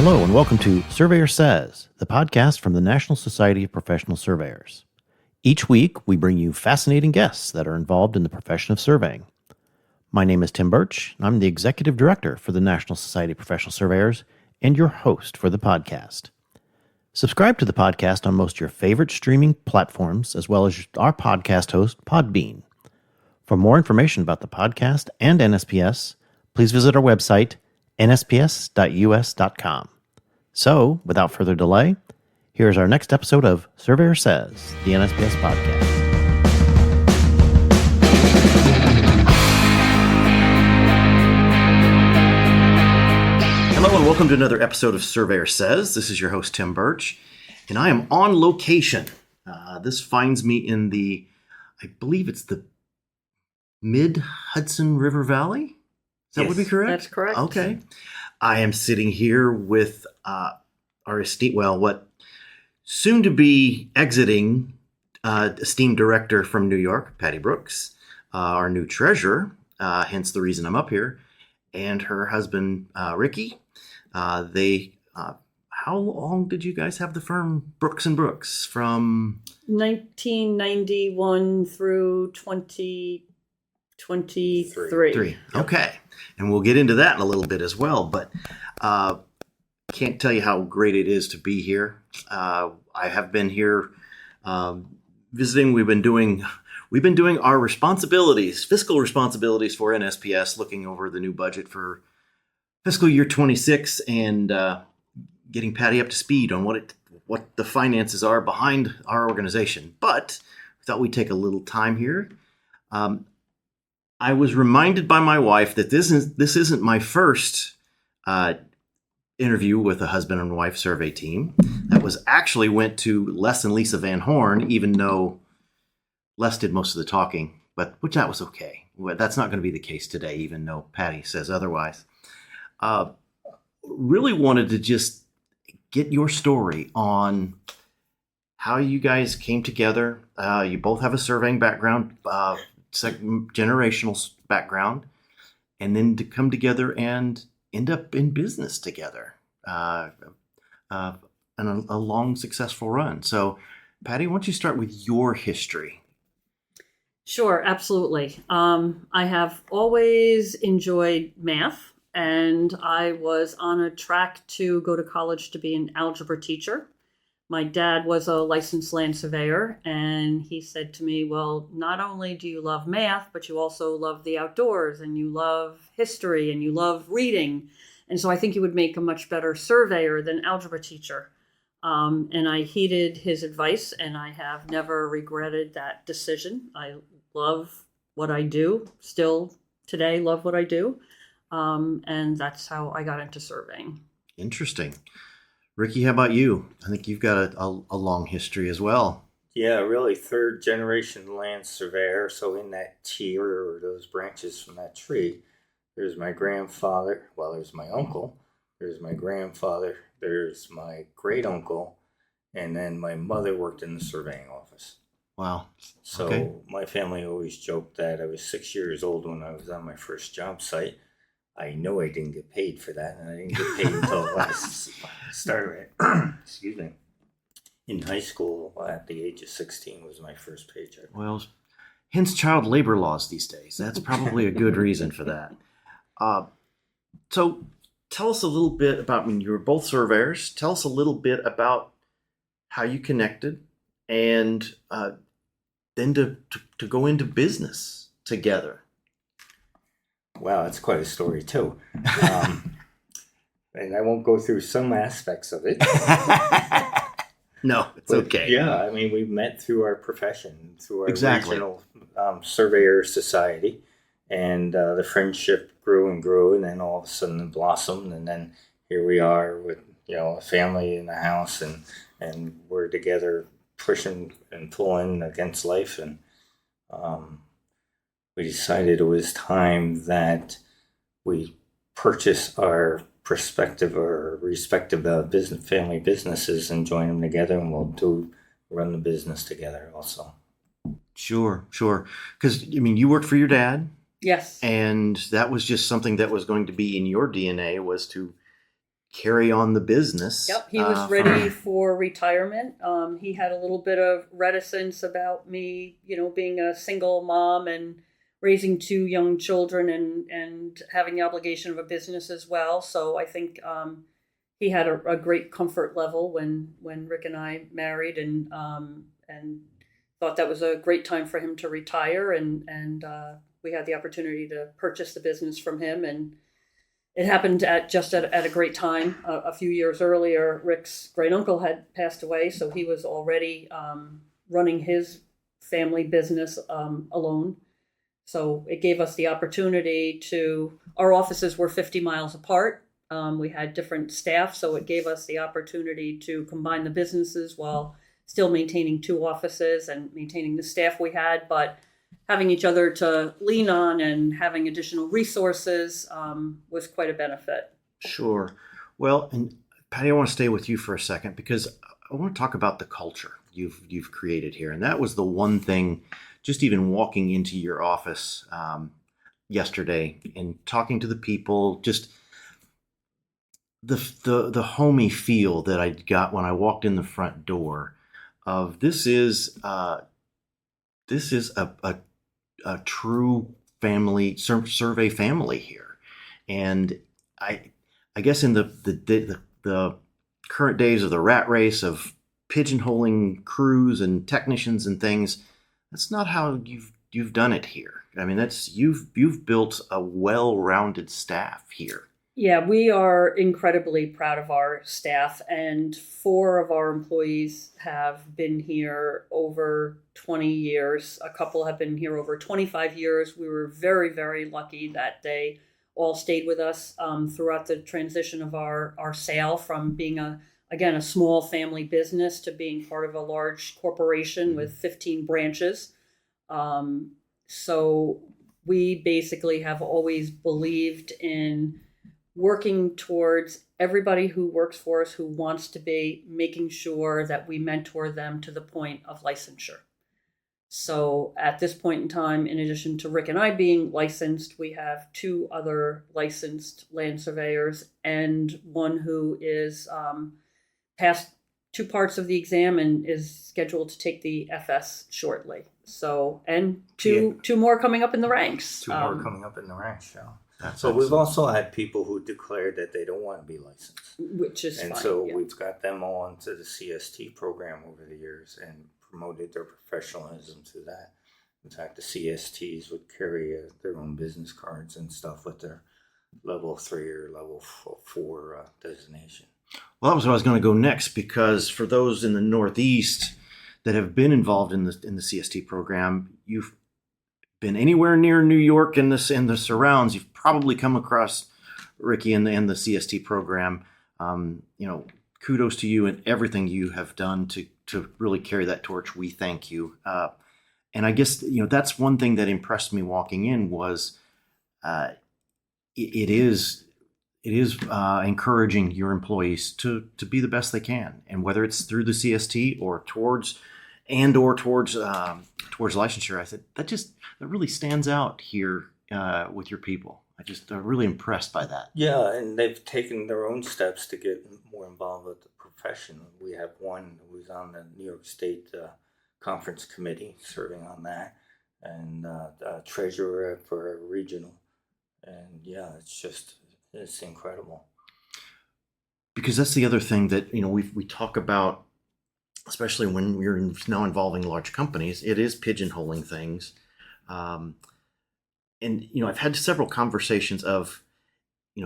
Hello and welcome to Surveyor Says, the podcast from the National Society of Professional Surveyors. Each week, we bring you fascinating guests that are involved in the profession of surveying. My name is Tim Burch, and I'm the Executive Director for the National Society of Professional Surveyors and your host for the podcast. Subscribe to the podcast on most of your favorite streaming platforms, as well as our podcast host, Podbean. For more information about the podcast and NSPS, please visit our website, nsps.us.com. So, without further delay, here's our next episode of Surveyor Says, the NSPS Podcast. Hello and welcome to another episode of Surveyor Says. This is your host, Tim Burch, and I am on location. This finds me in I believe it's the mid-Hudson River Valley. That would be correct? That's correct. Okay. I am sitting here with our what soon to be exiting esteemed director from New York, Patti Brooks, our new treasurer, hence the reason I'm up here, and her husband, Ricky. How long did you guys have the firm Brooks and Brooks from? 1991 through 2023. Okay. And we'll get into that in a little bit as well, but can't tell you how great it is to be here. I have been here visiting. We've been doing our fiscal responsibilities for NSPS, looking over the new budget for fiscal year 26 and getting Patti up to speed on what the finances are behind our organization. But I thought we'd take a little time here. I was reminded by my wife that this isn't my first interview with a husband and wife survey team. That went to Les and Lisa Van Horn, even though Les did most of the talking, which that was okay. That's not going to be the case today, even though Patti says otherwise. Really wanted to just get your story on how you guys came together. You both have a surveying background, second generational background, and then to come together and end up in business together, and a long successful run. So, Patti, why don't you start with your history? Sure, absolutely. I have always enjoyed math, and I was on a track to go to college to be an algebra teacher. My dad was a licensed land surveyor, and he said to me, well, not only do you love math, but you also love the outdoors, and you love history, and you love reading. And so I think you would make a much better surveyor than algebra teacher. And I heeded his advice, and I have never regretted that decision. I love what I do, still today love what I do. And that's how I got into surveying. Interesting. Ricky, how about you? I think you've got a long history as well. Yeah, really third generation land surveyor. So in that tier, or those branches from that tree, there's my grandfather. Well, there's my uncle. There's my grandfather. There's my great uncle. And then my mother worked in the surveying office. Wow. So okay. My family always joked that I was 6 years old when I was on my first job site. I know I didn't get paid for that, and I didn't get paid until I started. Excuse me. In high school, at the age of 16, was my first paycheck. Well, hence child labor laws these days. That's probably a good reason for that. So, tell us a little bit about when you were both surveyors. Tell us a little bit about how you connected, and then to go into business together. Wow, that's quite a story, too. And I won't go through some aspects of it. No, it's okay. Yeah, I mean, we met through our profession, through our regional Surveyor Society. And the friendship grew and grew, and then all of a sudden it blossomed. And then here we are with, a family in the house, and we're together pushing and pulling against life. And we decided it was time that we purchase our respective family businesses and join them together, and we'll run the business together also. Sure. Because, you worked for your dad. Yes. And that was just something that was going to be in your DNA, was to carry on the business. Yep, he was ready for retirement. He had a little bit of reticence about me, being a single mom and raising two young children and having the obligation of a business as well. So I think he had a great comfort level when Rick and I married, and thought that was a great time for him to retire. And we had the opportunity to purchase the business from him, and it happened at a great time. A few years earlier, Rick's great uncle had passed away, so he was already running his family business alone. So it gave us the opportunity our offices were 50 miles apart. We had different staff, so it gave us the opportunity to combine the businesses while still maintaining two offices and maintaining the staff we had, but having each other to lean on and having additional resources was quite a benefit. Sure. Well, and Patti, I want to stay with you for a second because I want to talk about the culture you've created here. And that was the one thing, just even walking into your office yesterday and talking to the people, just the homey feel that I got when I walked in the front door of this is a true family survey family here. And I guess in the current days of the rat race of pigeonholing crews and technicians and things, that's not how you've done it here. I mean, you've built a well-rounded staff here. Yeah, we are incredibly proud of our staff, and 4 of our employees have been here over 20 years. A couple have been here over 25 years. We were very, very lucky that they all stayed with us throughout the transition of our sale from being a small family business to being part of a large corporation with 15 branches. So we basically have always believed in working towards everybody who works for us, who wants to be, making sure that we mentor them to the point of licensure. So at this point in time, in addition to Rick and I being licensed, we have 2 other licensed land surveyors and one who is passed 2 parts of the exam and is scheduled to take the FS shortly. So, and two more coming up in the ranks. 2 more coming up in the ranks, yeah. That's We've also had people who declared that they don't want to be licensed. Which is fine. And so we've got them all into the CST program over the years and promoted their professionalism to that. In fact, the CSTs would carry their own business cards and stuff with their level 3 or level 4 designation. Well, that was what I was going to go next, because for those in the Northeast that have been involved in the CST program, you've been anywhere near New York and the surrounds, you've probably come across Ricky and the CST program. Kudos to you and everything you have done to really carry that torch. We thank you. And I guess that's one thing that impressed me walking in was it is encouraging your employees to be the best they can, and whether it's through the CST or towards licensure. I said that really stands out here with your people. I'm really impressed by that. Yeah, and they've taken their own steps to get more involved with the profession. We have one who's on the New York State Conference Committee, serving on that, and treasurer for a regional. And yeah, it's incredible. Because that's the other thing that we talk about, especially when we're now involving large companies. It is pigeonholing things. And I've had several conversations of,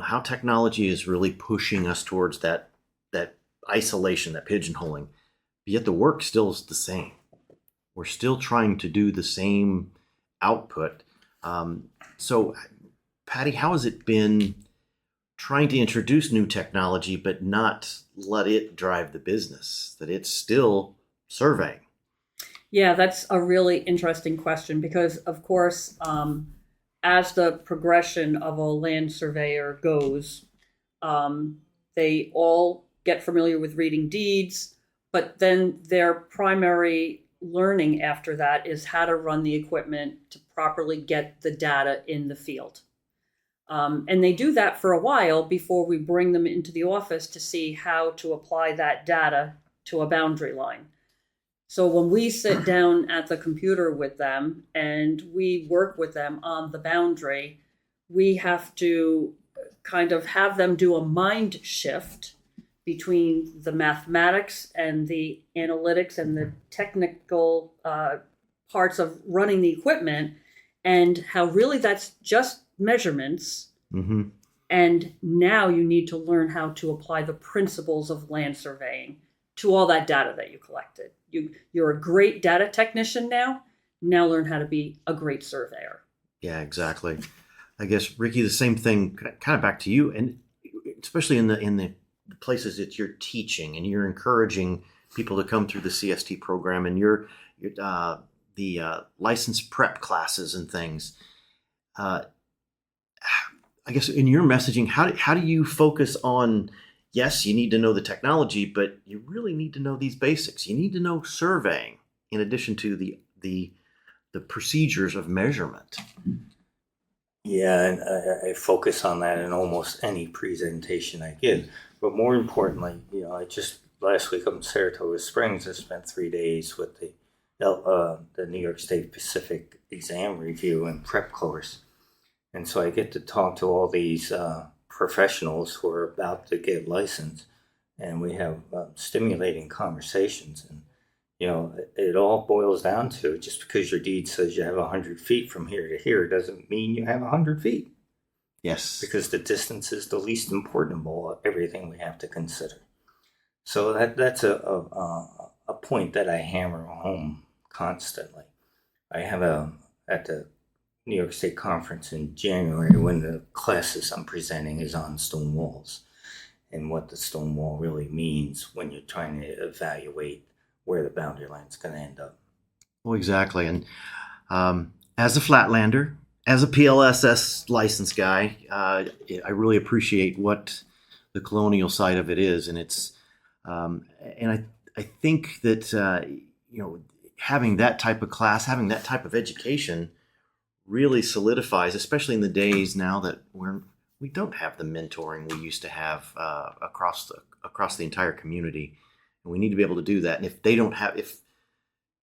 how technology is really pushing us towards that isolation, that pigeonholing. But yet the work still is the same. We're still trying to do the same output. So, Patti, how has it been trying to introduce new technology, but not let it drive the business, that it's still surveying? Yeah, that's a really interesting question because, of course, as the progression of a land surveyor goes, they all get familiar with reading deeds, but then their primary learning after that is how to run the equipment to properly get the data in the field. And they do that for a while before we bring them into the office to see how to apply that data to a boundary line. So when we sit down at the computer with them and we work with them on the boundary, we have to kind of have them do a mind shift between the mathematics and the analytics and the technical parts of running the equipment, and how really that's just measurements. Mm-hmm. And now you need to learn how to apply the principles of land surveying to all that data that you collected. You're a great data technician now. Now learn how to be a great surveyor. Yeah, exactly. I guess, Ricky, the same thing, kind of back to you, and especially in the places that you're teaching and you're encouraging people to come through the CST program, and the license prep classes and things. I guess in your messaging, how do you focus on? Yes, you need to know the technology, but you really need to know these basics. You need to know surveying in addition to the procedures of measurement. Yeah, and I focus on that in almost any presentation I give. But more importantly, I just last week up in Saratoga Springs, I spent 3 days with the New York State Pacific exam review and prep course. And so I get to talk to all these professionals who are about to get licensed, and we have stimulating conversations. And it all boils down to, just because your deed says you have 100 feet from here to here doesn't mean you have 100 feet. Yes, because the distance is the least important of everything we have to consider. So that's a point that I hammer home constantly. I have at the New York State Conference in January, when the classes I'm presenting is on stone walls and what the stone wall really means when you're trying to evaluate where the boundary line is going to end up. Well, exactly. And as a Flatlander, as a PLSS license guy, I really appreciate what the colonial side of it is, and it's and I think that having that type of class, having that type of education, really solidifies, especially in the days now that we don't have the mentoring we used to have across the entire community, and we need to be able to do that. And if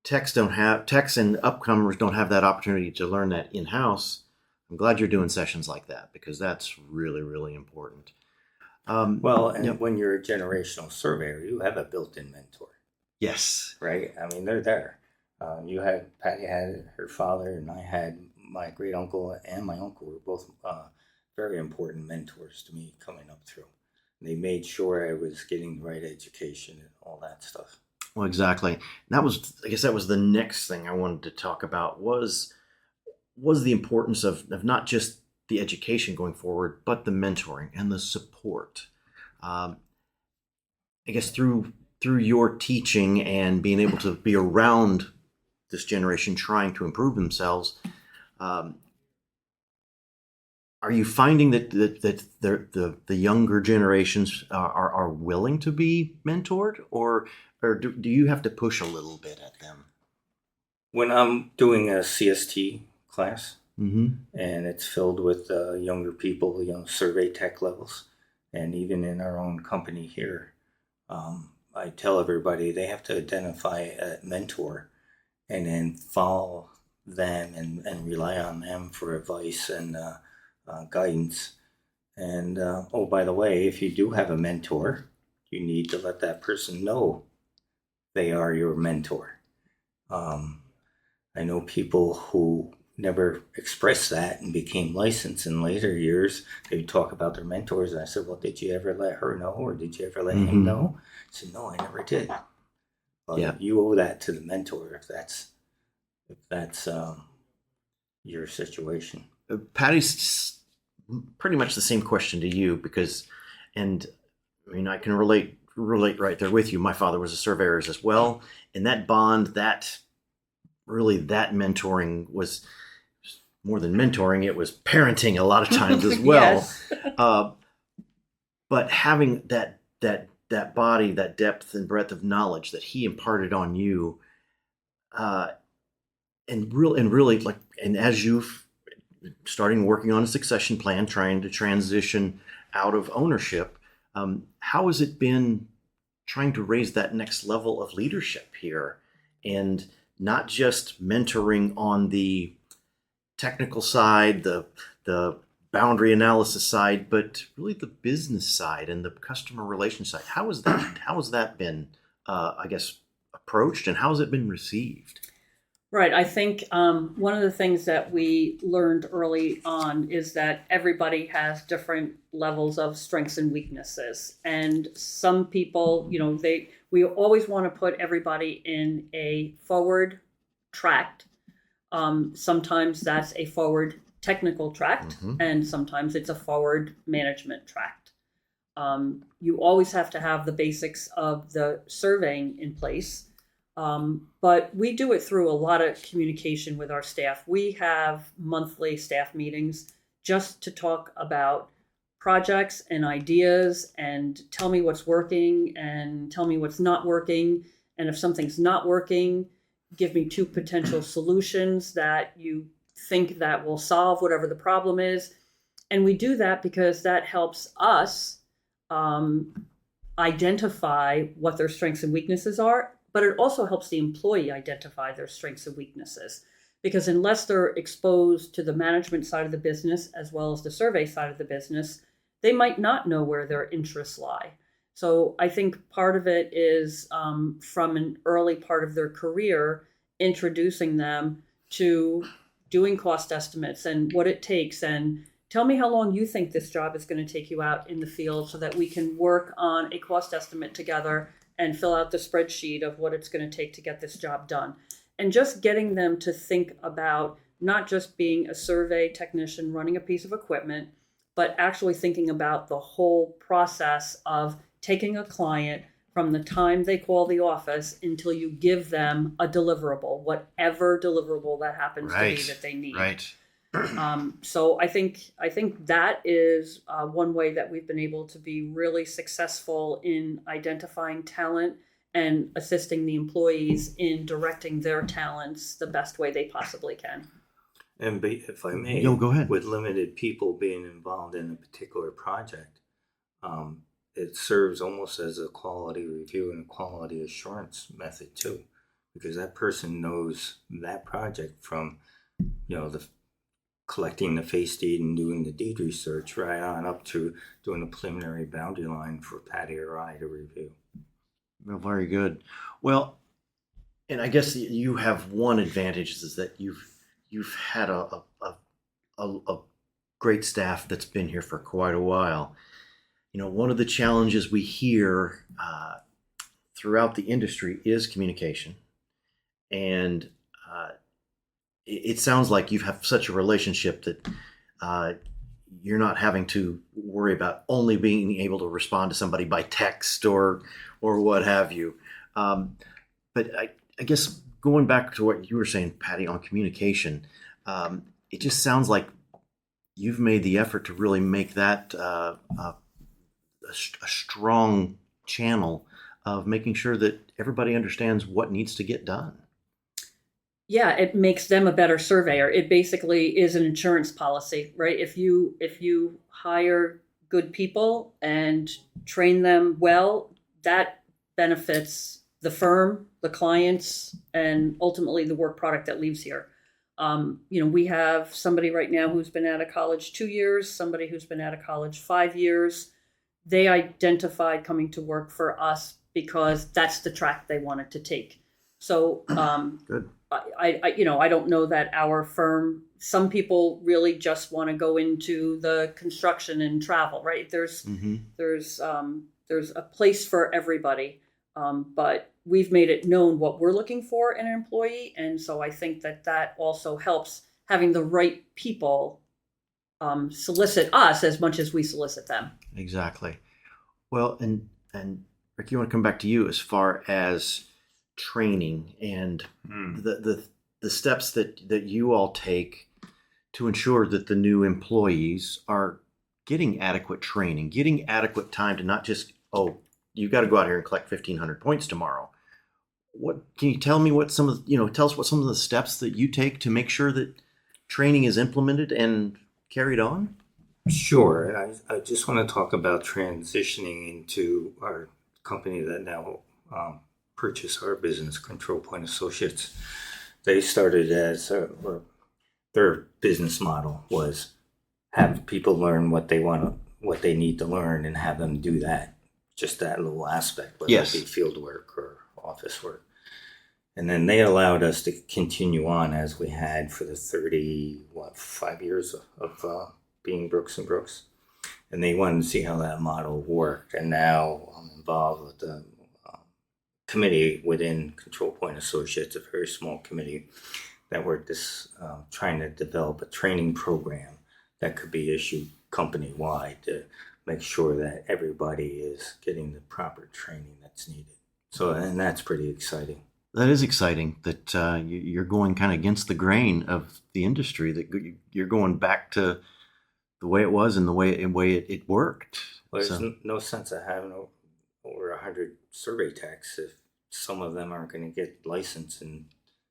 techs and upcomers don't have that opportunity to learn that in-house, I'm glad you're doing sessions like that, because that's really, really important. When you're a generational surveyor, you have a built-in mentor. Yes. Right? I mean, they're there. Patti had her father, and I had my great uncle and my uncle were both very important mentors to me coming up through. They made sure I was getting the right education and all that stuff. Well, exactly. And I guess that was the next thing I wanted to talk about was the importance of not just the education going forward, but the mentoring and the support. I guess through your teaching and being able to be around this generation trying to improve themselves, are you finding that the younger generations are willing to be mentored, or do you have to push a little bit at them? When I'm doing a CST class, mm-hmm. and it's filled with younger people, survey tech levels, and even in our own company here, I tell everybody they have to identify a mentor and then follow them and rely on them for advice and guidance. And by the way, if you do have a mentor, you need to let that person know they are your mentor. I know people who never expressed that and became licensed in later years. They would talk about their mentors, and I said, well, did you ever let her know, or did you ever let mm-hmm. him know? I said, no, I never did. Well, yeah. You owe that to the mentor if that's your situation. Patty's pretty much the same question to you, because, and I mean, I can relate right there with you. My father was a surveyor as well, and that bond, that mentoring was more than mentoring, it was parenting a lot of times as well. Yes. But having that body, that depth and breadth of knowledge that he imparted on you, and really, like, and as you've starting working on a succession plan, trying to transition out of ownership. How has it been trying to raise that next level of leadership here, and not just mentoring on the technical side, the boundary analysis side, but really the business side and the customer relation side? How has that been, I guess, approached, and how has it been received? Right. I think one of the things that we learned early on is that everybody has different levels of strengths and weaknesses. And some people, we always want to put everybody in a forward tract. Sometimes that's a forward technical tract, and sometimes it's a forward management tract. You always have to have the basics of the surveying in place. But we do it through a lot of communication with our staff. We have monthly staff meetings just to talk about projects and ideas, and tell me what's working and tell me what's not working. And if something's not working, give me 2 potential solutions that you think that will solve whatever the problem is. And we do that because that helps us identify what their strengths and weaknesses are. But it also helps the employee identify their strengths and weaknesses, because unless they're exposed to the management side of the business as well as the survey side of the business, they might not know where their interests lie. So I think part of it is from an early part of their career, introducing them to doing cost estimates and what it takes, and tell me how long you think this job is going to take you out in the field so that we can work on a cost estimate together and fill out the spreadsheet of what it's going to take to get this job done. And just getting them to think about not just being a survey technician running a piece of equipment, but actually thinking about the whole process of taking a client from the time they call the office until you give them a deliverable, whatever deliverable that happens to be that they need. Right. So I think that is one way that we've been able to be really successful in identifying talent and assisting the employees in directing their talents the best way they possibly can. And if I may, go ahead. With limited people being involved in a particular project, it serves almost as a quality review and a quality assurance method too, because that person knows that project from, the collecting the face deed and doing the deed research right on up to doing the preliminary boundary line for Patti or I to review. Well, very good. Well, and I guess you have one advantage is that you've had a great staff that's been here for quite a while. One of the challenges we hear throughout the industry is communication, and it sounds like you have such a relationship that you're not having to worry about only being able to respond to somebody by text or what have you. But I guess going back to what you were saying, Patti, on communication, it just sounds like you've made the effort to really make that a strong channel of making sure that everybody understands what needs to get done. Yeah, it makes them a better surveyor. It basically is an insurance policy, right? If you hire good people and train them well, that benefits the firm, the clients, and ultimately the work product that leaves here. We have somebody right now who's been out of college 2 years, somebody who's been out of college 5 years. They identified coming to work for us because that's the track they wanted to take. So good. I don't know that our firm, some people really just want to go into the construction and travel, right? There's a place for everybody, but we've made it known what we're looking for in an employee, and so I think that also helps having the right people solicit us as much as we solicit them. Exactly. Well, and Ricky, I want to come back to you as far as training and the steps that you all take to ensure that the new employees are getting adequate training, getting adequate time to not just, you got to go out here and collect 1,500 points tomorrow. What can you tell me? Tell us what some of the steps that you take to make sure that training is implemented and carried on? Sure. I just want to talk about transitioning into our company that now purchased our business, Control Point Associates. They started as their business model was have people learn what they need to learn, and have them do that. Just that little aspect, whether Yes. it be field work or office work. And then they allowed us to continue on as we had for the 5 years of being Brooks and Brooks. And they wanted to see how that model worked. And now I'm involved with the committee within Control Point Associates, a very small committee, that we're trying to develop a training program that could be issued company-wide to make sure that everybody is getting the proper training that's needed. So, and that's pretty exciting. That is exciting that you're going kind of against the grain of the industry, that you're going back to the way it was and the way it worked. Well, there's no sense of having over 100 survey techs if some of them aren't going to get licensed and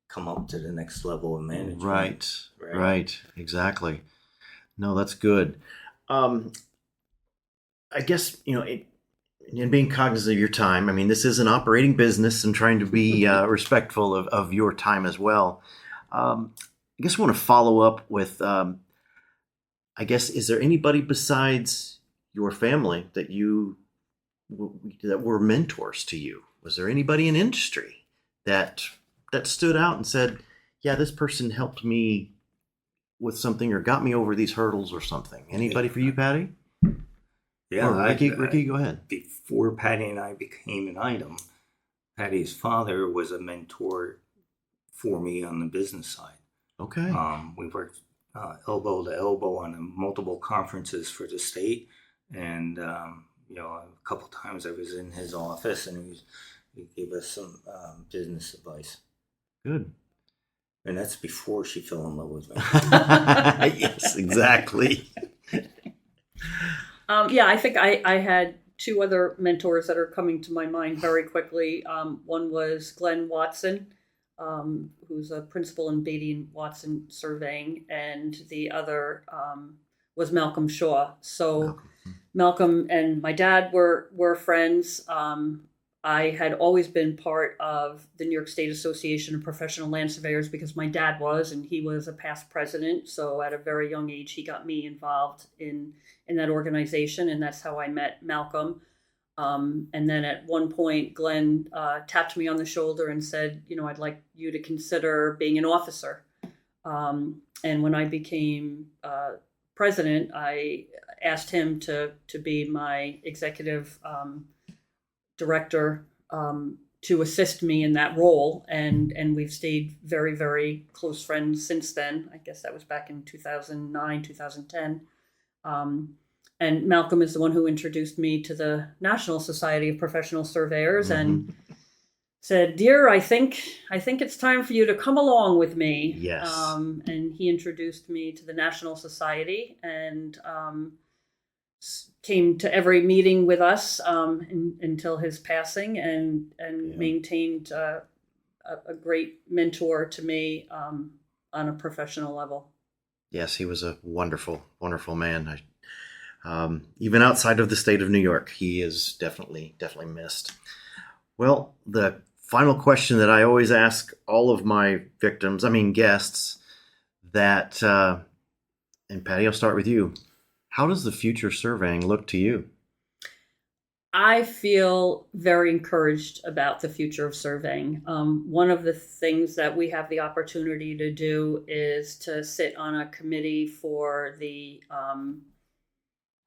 come up to the next level of management. Right. Exactly. No, that's good. I guess, in being cognizant of your time, I mean, this is an operating business and trying to be respectful of your time as well. I guess I want to follow up with, is there anybody besides your family that were mentors to you? Was there anybody in industry that stood out and said, yeah, this person helped me with something or got me over these hurdles or something? Anybody for you, Patti? Yeah, or Ricky, go ahead. Before Patti and I became an item, Patti's father was a mentor for me on the business side. Okay. We worked elbow to elbow on multiple conferences for the state, and a couple times I was in his office, and he gave us some business advice. Good. And that's before she fell in love with me. Yes, exactly. I think I had two other mentors that are coming to my mind very quickly. One was Glenn Watson, who's a principal in Beatty and Watson Surveying, and the other was Malcolm Shaw. So Malcolm and my dad were friends. I had always been part of the New York State Association of Professional Land Surveyors because my dad was, and he was a past president. So at a very young age, he got me involved in that organization, and that's how I met Malcolm. And then at one point, Glenn tapped me on the shoulder and said, I'd like you to consider being an officer. And when I became president, I asked him to be my executive director to assist me in that role, and we've stayed very, very close friends since then. I guess that was back in 2009, 2010. And Malcolm is the one who introduced me to the National Society of Professional Surveyors, and said, "Dear, I think it's time for you to come along with me." Yes. And he introduced me to the National Society, and came to every meeting with us until his passing, and maintained a great mentor to me on a professional level. Yes, he was a wonderful, wonderful man. Even outside of the state of New York, he is definitely missed. Well, the final question that I always ask all of my guests, that, and Patti, I'll start with you. How does the future surveying look to you? I feel very encouraged about the future of surveying. One of the things that we have the opportunity to do is to sit on a committee for the,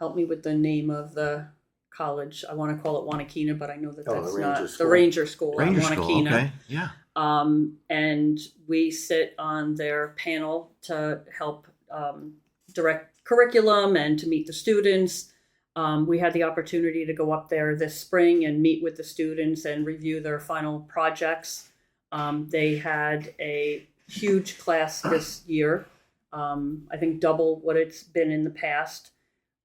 help me with the name of the college. I want to call it Wanakina, but I know that's not the Ranger School. Ranger School, okay, yeah. And we sit on their panel to help direct curriculum and to meet the students. We had the opportunity to go up there this spring and meet with the students and review their final projects. They had a huge class this year, I think double what it's been in the past.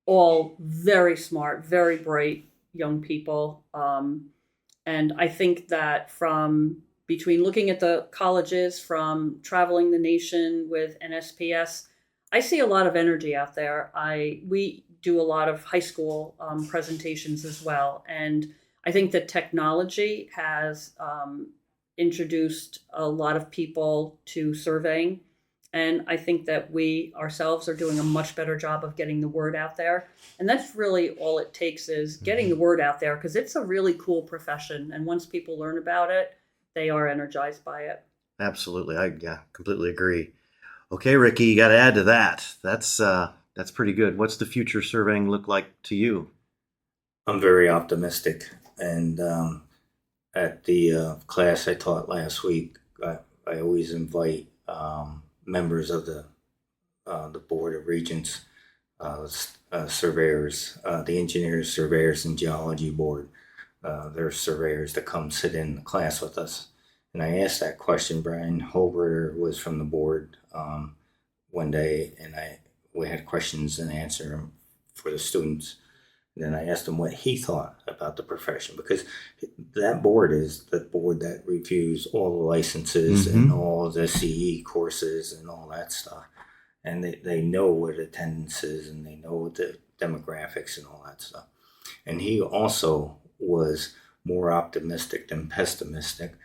All very smart, very bright young people. And I think that from between looking at the colleges, from traveling the nation with NSPS, I see a lot of energy out there. We do a lot of high school presentations as well. And I think that technology has introduced a lot of people to surveying. And I think that we ourselves are doing a much better job of getting the word out there. And that's really all it takes, is getting the word out there, because it's a really cool profession. And once people learn about it, they are energized by it. Absolutely. I completely agree. Okay, Ricky, you got to add to that. That's pretty good. What's the future surveying look like to you? I'm very optimistic. And at the class I taught last week, I always invite members of the Board of Regents, surveyors, the engineers, surveyors, and geology board. They're surveyors that come sit in the class with us. And I asked that question. Brian Holberger was from the board one day, and we had questions and answer for the students. And then I asked him what he thought about the profession, because that board is the board that reviews all the licenses and all the CE courses and all that stuff. And they know what attendance is, and they know what the demographics and all that stuff. And he also was more optimistic than pessimistic.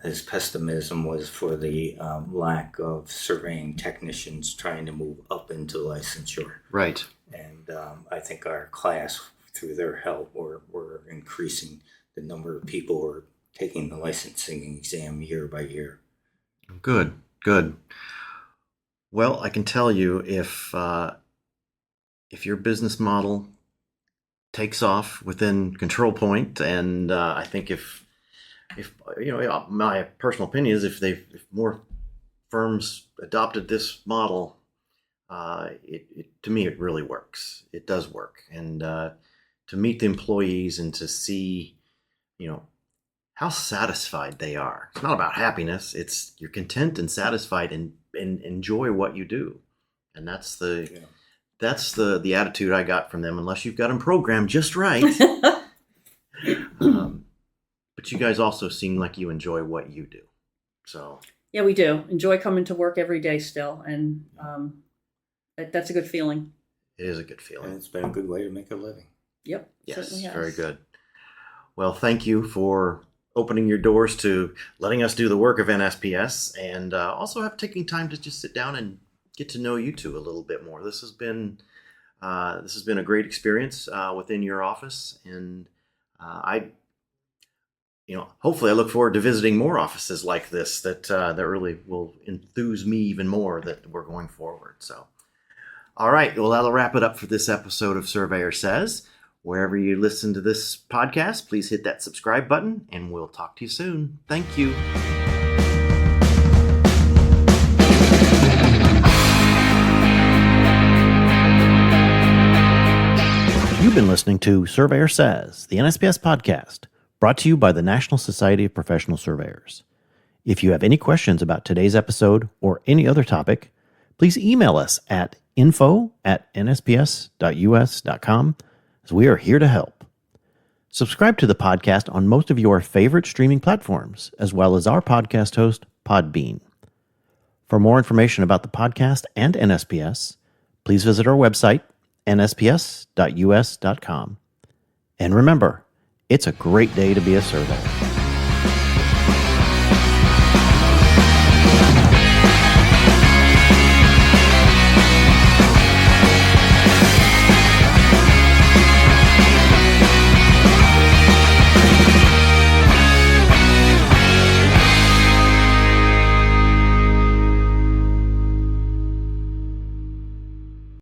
His pessimism was for the lack of surveying technicians trying to move up into licensure. Right. And I think our class, through their help, we're increasing the number of people who are taking the licensing exam year by year. Good. Well, I can tell you, if your business model takes off within control point, and I think if my personal opinion is, if more firms adopted this model, to me it really works. It does work, and to meet the employees and to see, how satisfied they are. It's not about happiness. It's you're content and satisfied and enjoy what you do, and that's the attitude I got from them. Unless you've got them programmed just right. But you guys also seem like you enjoy what you do. So yeah, we do enjoy coming to work every day still, and that's a good feeling. It is a good feeling. And it's been a good way to make a living. Yep. Yes, certainly has. Very good. Well, thank you for opening your doors to letting us do the work of NSPS, and also taking time to just sit down and get to know you two a little bit more. This has been a great experience within your office, and hopefully I look forward to visiting more offices like this that really will enthuse me even more that we're going forward. So, all right, well, that'll wrap it up for this episode of Surveyor Says. Wherever you listen to this podcast, please hit that subscribe button, and we'll talk to you soon. Thank you. You've been listening to Surveyor Says, the NSPS Podcast, brought to you by the National Society of Professional Surveyors. If you have any questions about today's episode or any other topic, please email us at info@nsps.us.com, as we are here to help. Subscribe to the podcast on most of your favorite streaming platforms, as well as our podcast host, Podbean. For more information about the podcast and NSPS, please visit our website, nsps.us.com. And remember, it's a great day to be a surveyor.